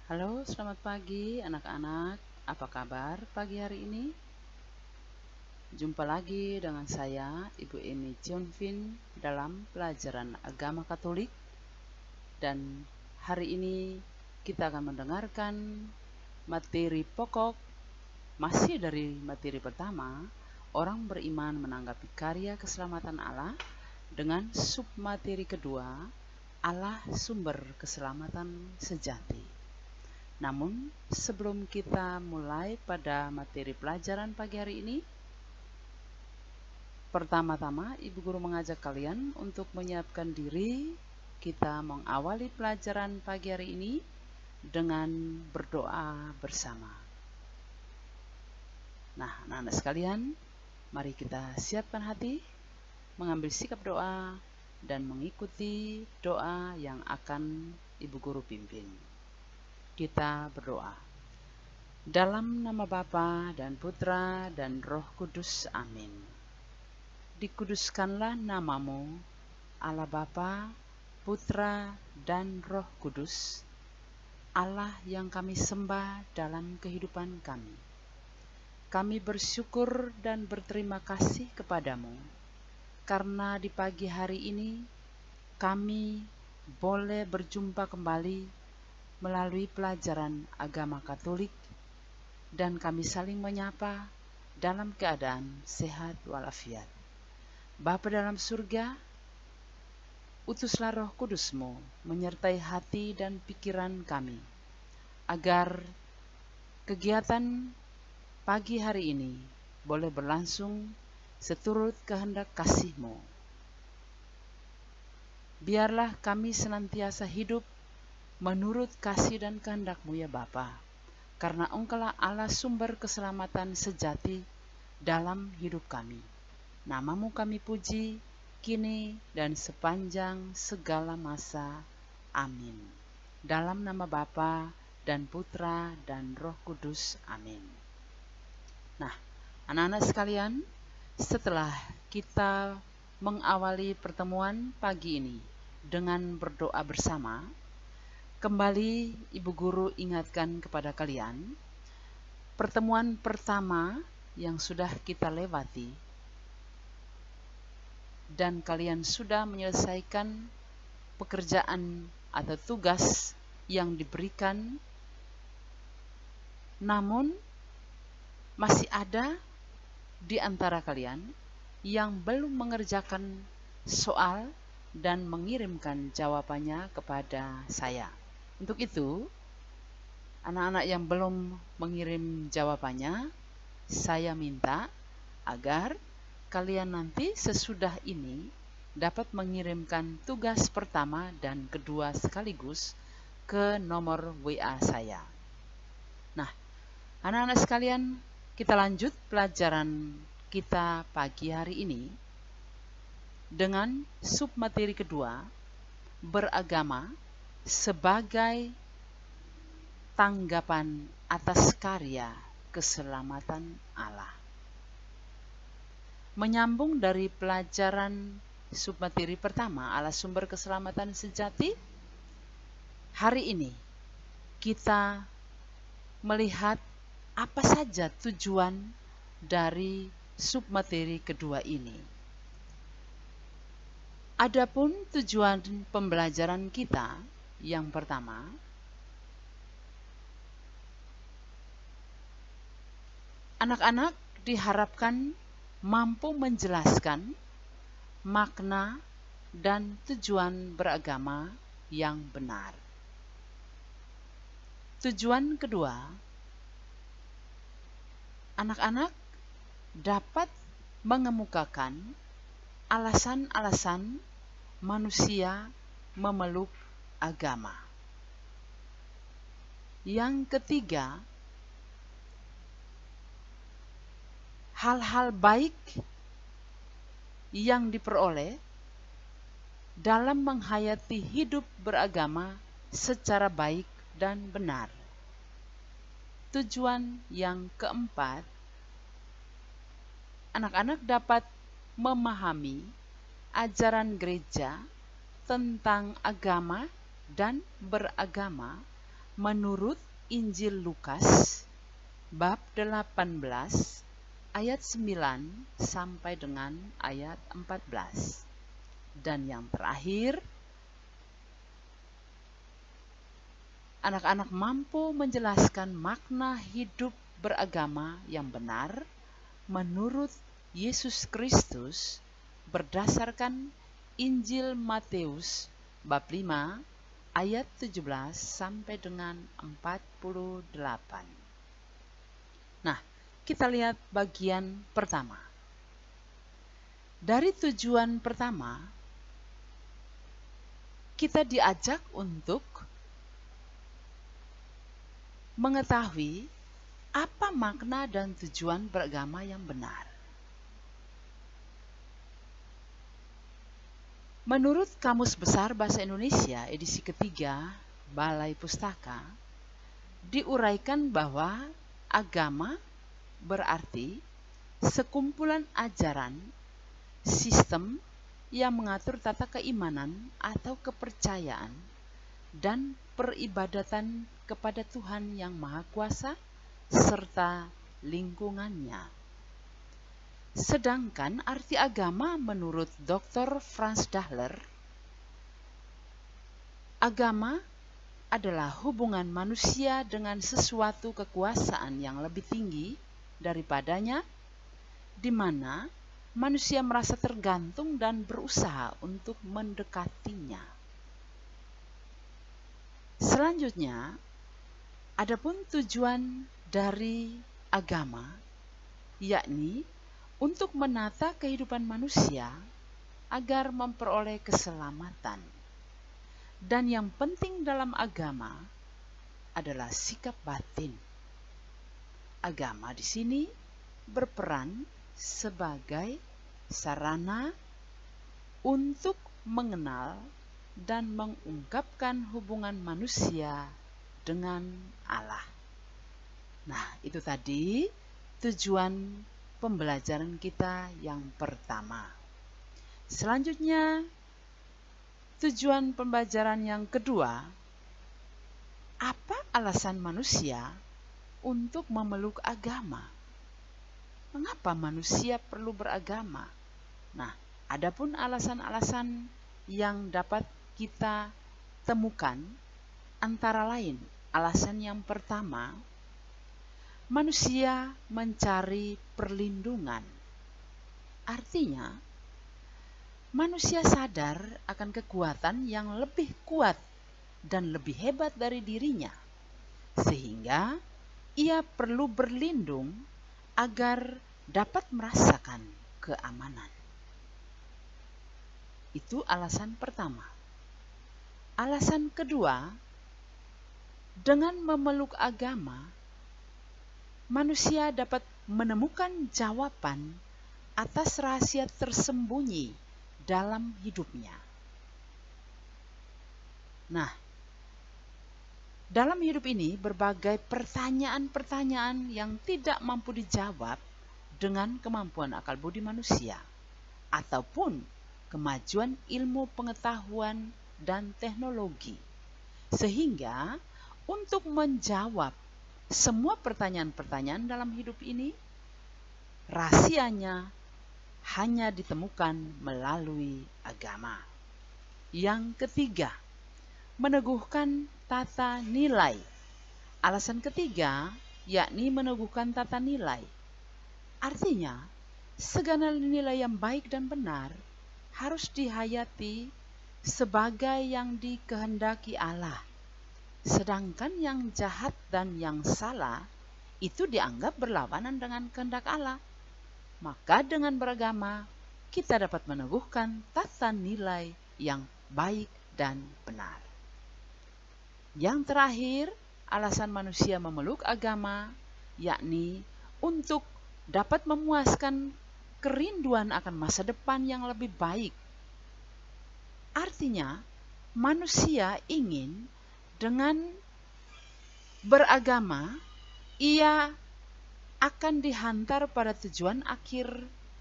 Halo, selamat pagi anak-anak. Apa kabar pagi hari ini? Jumpa lagi dengan saya, Ibu Emi Chunfin, dalam pelajaran agama Katolik. Dan hari ini kita akan mendengarkan materi pokok, masih dari materi pertama, orang beriman menanggapi karya keselamatan Allah, dengan submateri kedua, Allah sumber keselamatan sejati. Namun, sebelum kita mulai pada materi pelajaran pagi hari ini, pertama-tama Ibu Guru mengajak kalian untuk menyiapkan diri. Kita mengawali pelajaran pagi hari ini dengan berdoa bersama. Nah, anak-anak sekalian, mari kita siapkan hati, mengambil sikap doa, dan mengikuti doa yang akan Ibu Guru pimpin. Kita berdoa. Dalam nama Bapa dan Putra dan Roh Kudus, amin. Dikuduskanlah namamu, Allah Bapa, Putra dan Roh Kudus, Allah yang kami sembah dalam kehidupan kami. Kami bersyukur dan berterima kasih kepadamu, karena di pagi hari ini kami boleh berjumpa kembali melalui pelajaran agama Katolik, dan kami saling menyapa dalam keadaan sehat walafiat. Bapa dalam surga, utuslah Roh Kudus-Mu menyertai hati dan pikiran kami, agar kegiatan pagi hari ini boleh berlangsung seturut kehendak kasih-Mu. Biarlah kami senantiasa hidup menurut kasih dan kehendak-Mu ya Bapa, karena Engkaulah Allah sumber keselamatan sejati dalam hidup kami. Namamu kami puji, kini dan sepanjang segala masa. Amin. Dalam nama Bapa dan Putra dan Roh Kudus. Amin. Nah, anak-anak sekalian, setelah kita mengawali pertemuan pagi ini dengan berdoa bersama, kembali Ibu Guru ingatkan kepada kalian, pertemuan pertama yang sudah kita lewati, dan kalian sudah menyelesaikan pekerjaan atau tugas yang diberikan, namun masih ada di antara kalian yang belum mengerjakan soal dan mengirimkan jawabannya kepada saya. Untuk itu, anak-anak yang belum mengirim jawabannya, saya minta agar kalian nanti sesudah ini dapat mengirimkan tugas pertama dan kedua sekaligus ke nomor WA saya. Nah, anak-anak sekalian, kita lanjut pelajaran kita pagi hari ini dengan submateri kedua, beragama sebagai tanggapan atas karya keselamatan Allah. Menyambung dari pelajaran submateri pertama, Allah sumber keselamatan sejati, hari ini kita melihat apa saja tujuan dari submateri kedua ini. Adapun tujuan pembelajaran kita yang pertama, anak-anak diharapkan mampu menjelaskan makna dan tujuan beragama yang benar. Tujuan kedua, anak-anak dapat mengemukakan alasan-alasan manusia memeluk agama. Yang ketiga, hal-hal baik yang diperoleh dalam menghayati hidup beragama secara baik dan benar. Tujuan yang keempat, anak-anak dapat memahami ajaran gereja tentang agama dan beragama menurut Injil Lukas bab 18 ayat 9 sampai dengan ayat 14. Dan yang terakhir, anak-anak mampu menjelaskan makna hidup beragama yang benar menurut Yesus Kristus berdasarkan Injil Matius bab 5 ayat 17 sampai dengan 48. Nah, kita lihat bagian pertama. Dari tujuan pertama, kita diajak untuk mengetahui apa makna dan tujuan beragama yang benar. Menurut Kamus Besar Bahasa Indonesia edisi ketiga Balai Pustaka, diuraikan bahwa agama berarti sekumpulan ajaran, sistem yang mengatur tata keimanan atau kepercayaan dan peribadatan kepada Tuhan yang Maha Kuasa serta lingkungannya. Sedangkan arti agama menurut Dr. Franz Dahler, agama adalah hubungan manusia dengan sesuatu kekuasaan yang lebih tinggi daripadanya, di mana manusia merasa tergantung dan berusaha untuk mendekatinya. Selanjutnya, adapun tujuan dari agama, yakni untuk menata kehidupan manusia agar memperoleh keselamatan. Dan yang penting dalam agama adalah sikap batin. Agama di sini berperan sebagai sarana untuk mengenal dan mengungkapkan hubungan manusia dengan Allah. Nah, itu tadi tujuan pembelajaran kita yang pertama. Selanjutnya, tujuan pembelajaran yang kedua, apa alasan manusia untuk memeluk agama? Mengapa manusia perlu beragama? Nah, adapun alasan-alasan yang dapat kita temukan, antara lain, alasan yang pertama, manusia mencari perlindungan. Artinya, manusia sadar akan kekuatan yang lebih kuat dan lebih hebat dari dirinya, sehingga ia perlu berlindung agar dapat merasakan keamanan. Itu alasan pertama. Alasan kedua, dengan memeluk agama, manusia dapat menemukan jawaban atas rahasia tersembunyi dalam hidupnya. Nah, dalam hidup ini berbagai pertanyaan-pertanyaan yang tidak mampu dijawab dengan kemampuan akal budi manusia ataupun kemajuan ilmu pengetahuan dan teknologi. Sehingga untuk menjawab semua pertanyaan-pertanyaan dalam hidup ini, rahasianya hanya ditemukan melalui agama. Yang ketiga, meneguhkan tata nilai. Alasan ketiga, yakni meneguhkan tata nilai. Artinya, segala nilai yang baik dan benar harus dihayati sebagai yang dikehendaki Allah. Sedangkan yang jahat dan yang salah itu dianggap berlawanan dengan kehendak Allah. Maka dengan beragama, kita dapat meneguhkan tata nilai yang baik dan benar. Yang terakhir, alasan manusia memeluk agama, yakni untuk dapat memuaskan kerinduan akan masa depan yang lebih baik. Artinya, manusia ingin dengan beragama, ia akan dihantar pada tujuan akhir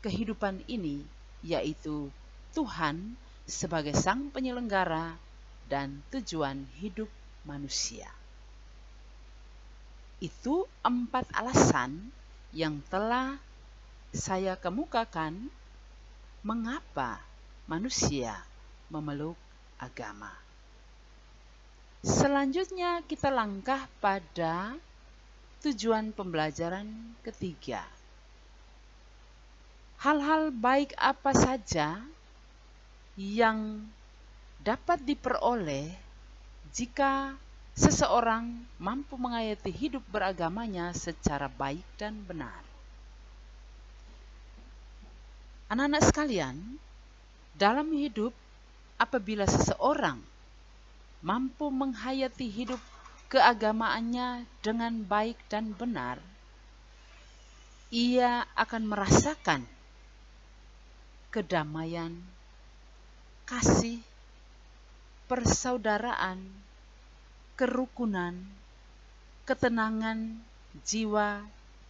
kehidupan ini, yaitu Tuhan sebagai sang penyelenggara dan tujuan hidup manusia. Itu 4 alasan yang telah saya kemukakan mengapa manusia memeluk agama. Selanjutnya kita langkah pada tujuan pembelajaran ketiga. Hal-hal baik apa saja yang dapat diperoleh jika seseorang mampu menghayati hidup beragamanya secara baik dan benar. Anak-anak sekalian, dalam hidup apabila seseorang mampu menghayati hidup keagamaannya dengan baik dan benar, ia akan merasakan kedamaian, kasih, persaudaraan, kerukunan, ketenangan jiwa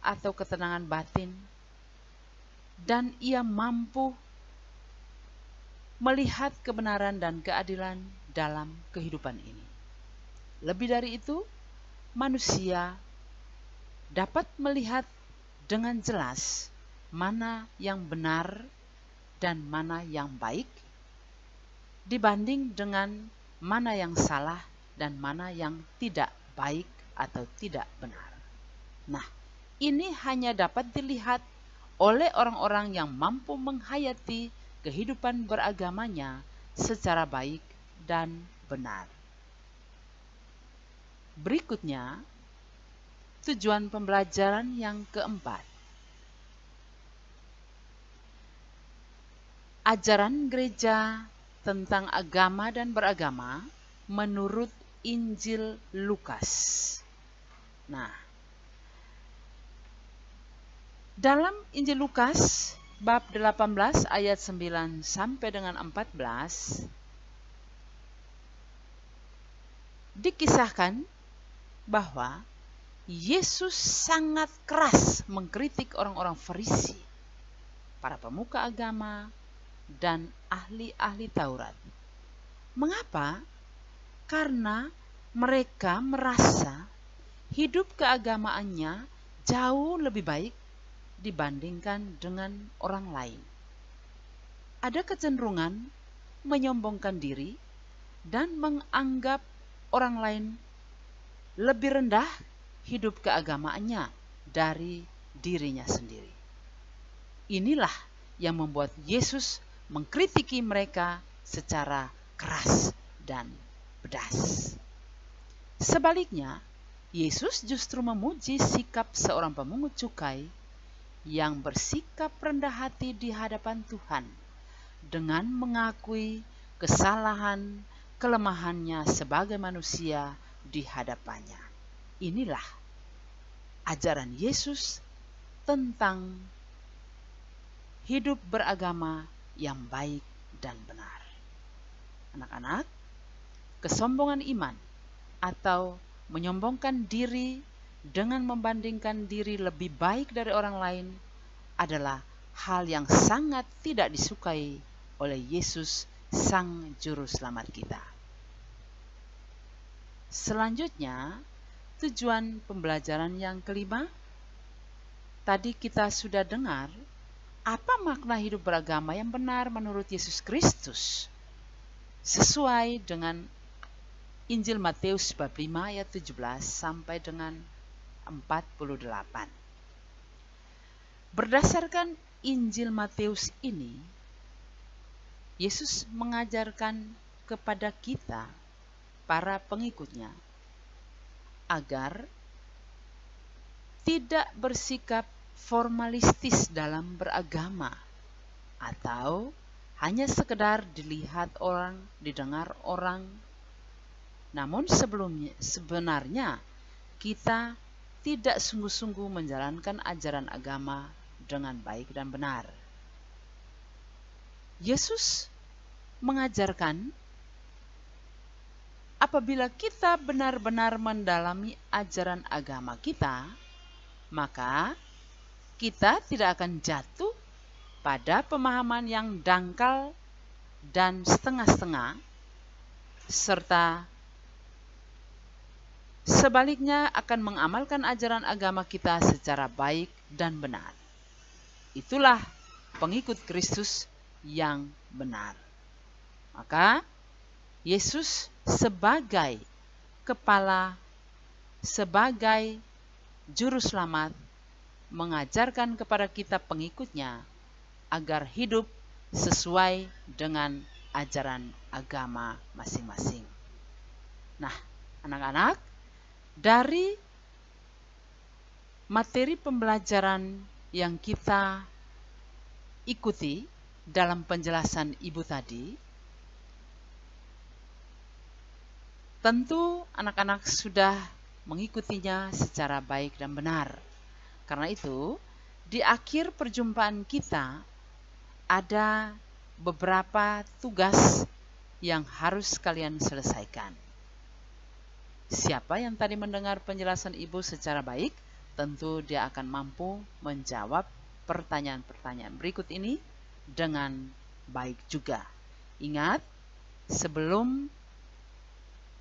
atau ketenangan batin, dan ia mampu melihat kebenaran dan keadilan dalam kehidupan ini. Lebih dari itu, manusia dapat melihat dengan jelas mana yang benar dan mana yang baik dibanding dengan mana yang salah dan mana yang tidak baik atau tidak benar. Nah, ini hanya dapat dilihat oleh orang-orang yang mampu menghayati kehidupan beragamanya secara baik dan benar. Berikutnya, tujuan pembelajaran yang keempat. Ajaran gereja tentang agama dan beragama menurut Injil Lukas. Nah, dalam Injil Lukas bab 18 ayat 9 sampai dengan 14 dikisahkan bahwa Yesus sangat keras mengkritik orang-orang Farisi, para pemuka agama, dan ahli-ahli Taurat. Mengapa? Karena mereka merasa hidup keagamaannya jauh lebih baik dibandingkan dengan orang lain. Ada kecenderungan menyombongkan diri dan menganggap orang lain lebih rendah hidup keagamaannya dari dirinya sendiri. Inilah yang membuat Yesus mengkritiki mereka secara keras dan pedas. Sebaliknya, Yesus justru memuji sikap seorang pemungut cukai yang bersikap rendah hati di hadapan Tuhan dengan mengakui kesalahan, kelemahannya sebagai manusia di hadapannya. Inilah ajaran Yesus tentang hidup beragama yang baik dan benar. Anak-anak, kesombongan iman atau menyombongkan diri dengan membandingkan diri lebih baik dari orang lain adalah hal yang sangat tidak disukai oleh Yesus, Sang Juru Selamat kita. Selanjutnya, tujuan pembelajaran yang kelima. Tadi kita sudah dengar apa makna hidup beragama yang benar menurut Yesus Kristus sesuai dengan Injil Matius bab 5 ayat 17 sampai dengan 48. Berdasarkan Injil Matius ini, Yesus mengajarkan kepada kita, para pengikutnya, agar tidak bersikap formalistis dalam beragama atau hanya sekedar dilihat orang, didengar orang. Namun sebenarnya kita tidak sungguh-sungguh menjalankan ajaran agama dengan baik dan benar. Yesus mengajarkan apabila kita benar-benar mendalami ajaran agama kita, maka kita tidak akan jatuh pada pemahaman yang dangkal dan setengah-setengah, serta sebaliknya akan mengamalkan ajaran agama kita secara baik dan benar. Itulah pengikut Kristus yang benar. Maka Yesus sebagai kepala, sebagai juru selamat, mengajarkan kepada kita pengikutnya agar hidup sesuai dengan ajaran agama masing-masing. Nah, anak-anak, dari materi pembelajaran yang kita ikuti dalam penjelasan Ibu tadi, tentu anak-anak sudah mengikutinya secara baik dan benar. Karena itu, di akhir perjumpaan kita ada beberapa tugas yang harus kalian selesaikan. Siapa yang tadi mendengar penjelasan Ibu secara baik, tentu dia akan mampu menjawab pertanyaan-pertanyaan berikut ini dengan baik juga. Ingat, sebelum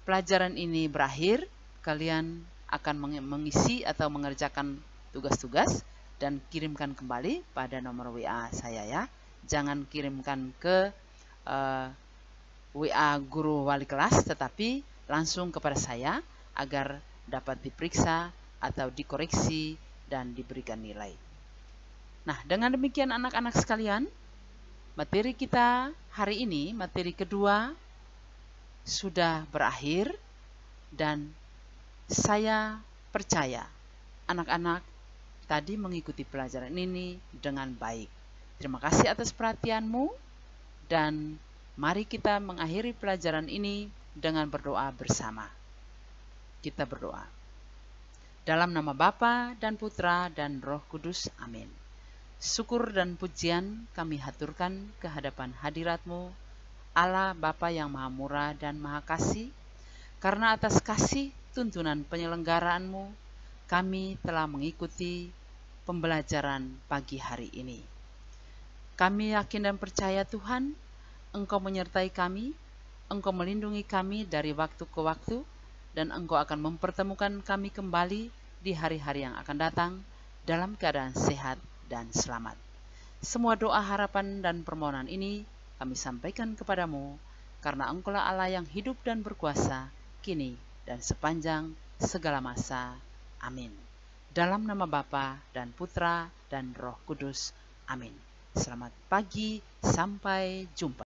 pelajaran ini berakhir, kalian akan mengisi atau mengerjakan tugas-tugas dan kirimkan kembali pada nomor WA saya ya. Jangan kirimkan ke WA guru wali kelas, tetapi langsung kepada saya agar dapat diperiksa atau dikoreksi dan diberikan nilai. Nah, dengan demikian anak-anak sekalian, materi kita hari ini, materi kedua, sudah berakhir dan saya percaya anak-anak tadi mengikuti pelajaran ini dengan baik. Terima kasih atas perhatianmu dan mari kita mengakhiri pelajaran ini dengan berdoa bersama. Kita berdoa. Dalam nama Bapa dan Putra dan Roh Kudus, amin. Syukur dan pujian kami haturkan ke hadapan hadirat-Mu, Allah Bapa yang Maha Murah dan Maha Kasih, karena atas kasih tuntunan penyelenggaraanmu, kami telah mengikuti pembelajaran pagi hari ini. Kami yakin dan percaya Tuhan, Engkau menyertai kami, Engkau melindungi kami dari waktu ke waktu, dan Engkau akan mempertemukan kami kembali di hari-hari yang akan datang dalam keadaan sehat dan selamat. Semua doa, harapan, dan permohonan ini kami sampaikan kepadamu, karena Engkaulah Allah yang hidup dan berkuasa, kini dan sepanjang segala masa. Amin. Dalam nama Bapa dan Putra dan Roh Kudus. Amin. Selamat pagi, sampai jumpa.